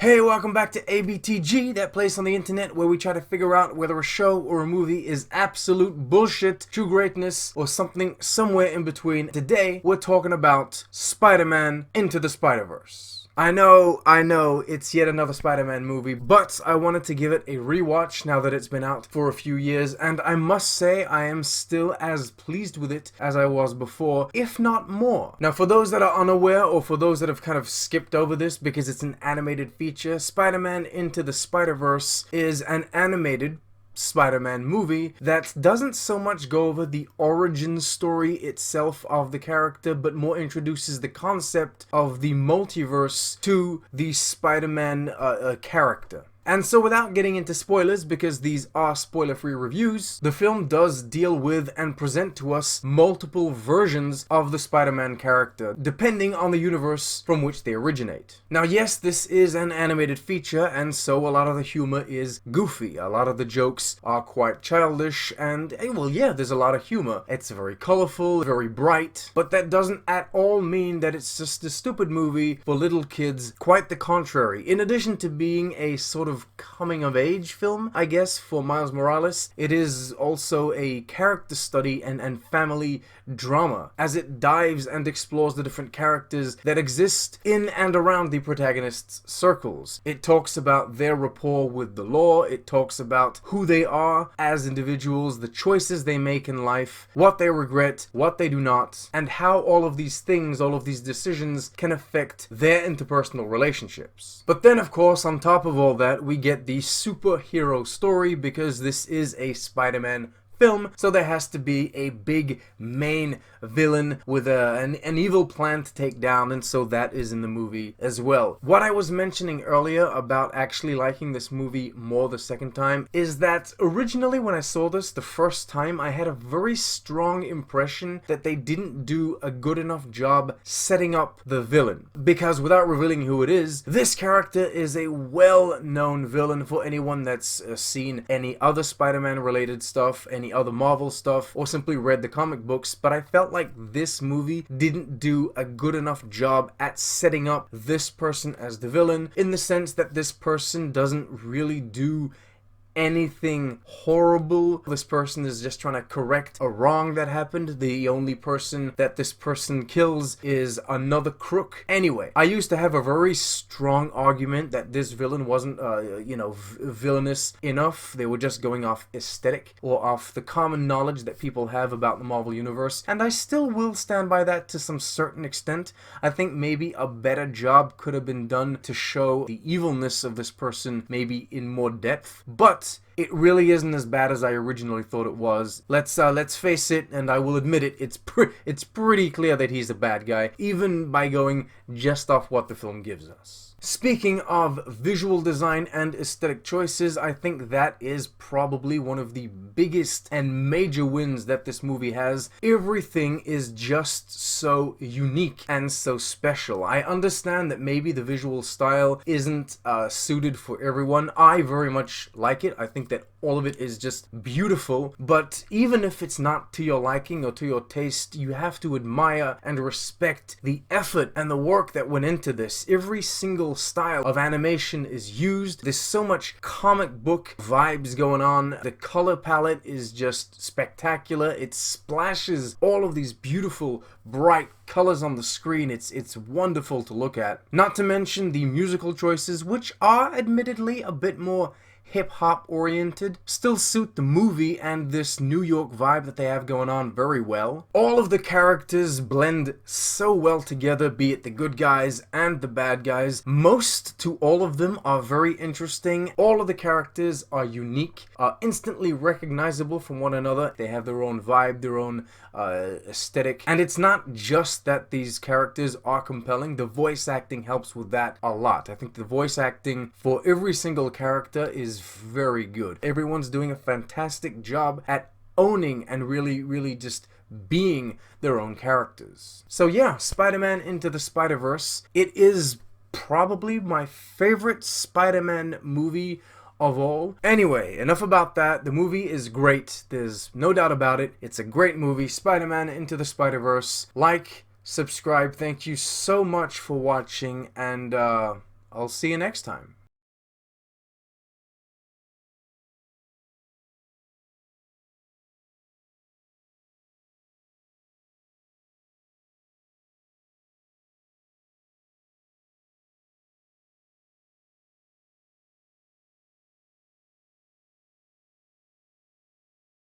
Hey, welcome back to ABTG, that place on the internet where we try to figure out whether a show or a movie is absolute bullshit, true greatness, or something somewhere in between. Today, we're talking about Spider-Man Into the Spider-Verse. I know, it's yet another Spider-Man movie, but I wanted to give it a rewatch now that it's been out for a few years, and I must say I am still as pleased with it as I was before, if not more. Now, for those that are unaware, or for those that have kind of skipped over this because it's an animated feature, Spider-Man Into the Spider-Verse is an animated Spider-Man movie that doesn't so much go over the origin story itself of the character, but more introduces the concept of the multiverse to the Spider-Man character. And so without getting into spoilers, because these are spoiler-free reviews, the film does deal with and present to us multiple versions of the Spider-Man character, depending on the universe from which they originate. Now yes, this is an animated feature, and so a lot of the humor is goofy. A lot of the jokes are quite childish, and well yeah, there's a lot of humor. It's very colorful, very bright, but that doesn't at all mean that it's just a stupid movie for little kids. Quite the contrary. In addition to being a sort of coming-of-age film, I guess, for Miles Morales, it is also a character study and family drama, as it dives and explores the different characters that exist in and around the protagonist's circles. It talks about their rapport with the law, it talks about who they are as individuals, the choices they make in life, what they regret, what they do not, and how all of these things, all of these decisions can affect their interpersonal relationships. But then, of course, on top of all that, we get the superhero story, because this is a Spider-Man film, so there has to be a big main villain with an evil plan to take down, and so that is in the movie as well. What I was mentioning earlier about actually liking this movie more the second time is that originally when I saw this the first time, I had a very strong impression that they didn't do a good enough job setting up the villain, because without revealing who it is, this character is a well-known villain for anyone that's seen any other Spider-Man related stuff, any other Marvel stuff, or simply read the comic books, but I felt like this movie didn't do a good enough job at setting up this person as the villain, in the sense that this person doesn't really do anything horrible. This person is just trying to correct a wrong that happened. The only person that this person kills is another crook. Anyway, I used to have a very strong argument that this villain wasn't, villainous enough. They were just going off aesthetic, or off the common knowledge that people have about the Marvel Universe, and I still will stand by that to some certain extent. I think maybe a better job could have been done to show the evilness of this person, maybe in more depth, but it really isn't as bad as I originally thought it was. Let's face it, and I will admit it, it's pretty clear that he's a bad guy, even by going just off what the film gives us. Speaking of visual design and aesthetic choices, I think that is probably one of the biggest and major wins that this movie has. Everything is just so unique and so special. I understand that maybe the visual style isn't suited for everyone. I very much like it. I think that all of it is just beautiful, but even if it's not to your liking or to your taste, you have to admire and respect the effort and the work that went into this. Every single style of animation is used. There's so much comic book vibes going on. The color palette is just spectacular. It splashes all of these beautiful, bright colors on the screen. It's wonderful to look at. Not to mention the musical choices, which are admittedly a bit more hip-hop oriented, still suit the movie and this New York vibe that they have going on very well. All of the characters blend so well together, be it the good guys and the bad guys. Most to all of them are very interesting. All of the characters are unique, are instantly recognizable from one another. They have their own vibe, their own aesthetic, and it's not just that these characters are compelling. The voice acting helps with that a lot. I think the voice acting for every single character is very good. Everyone's doing a fantastic job at owning and really just being their own characters. So yeah, Spider-Man Into the Spider-Verse, it is probably my favorite Spider-Man movie of all. Anyway, enough about that. The movie is great. There's no doubt about it. It's a great movie. Spider-Man Into the Spider-Verse. Like, subscribe. Thank you so much for watching, and I'll I'll see you next time.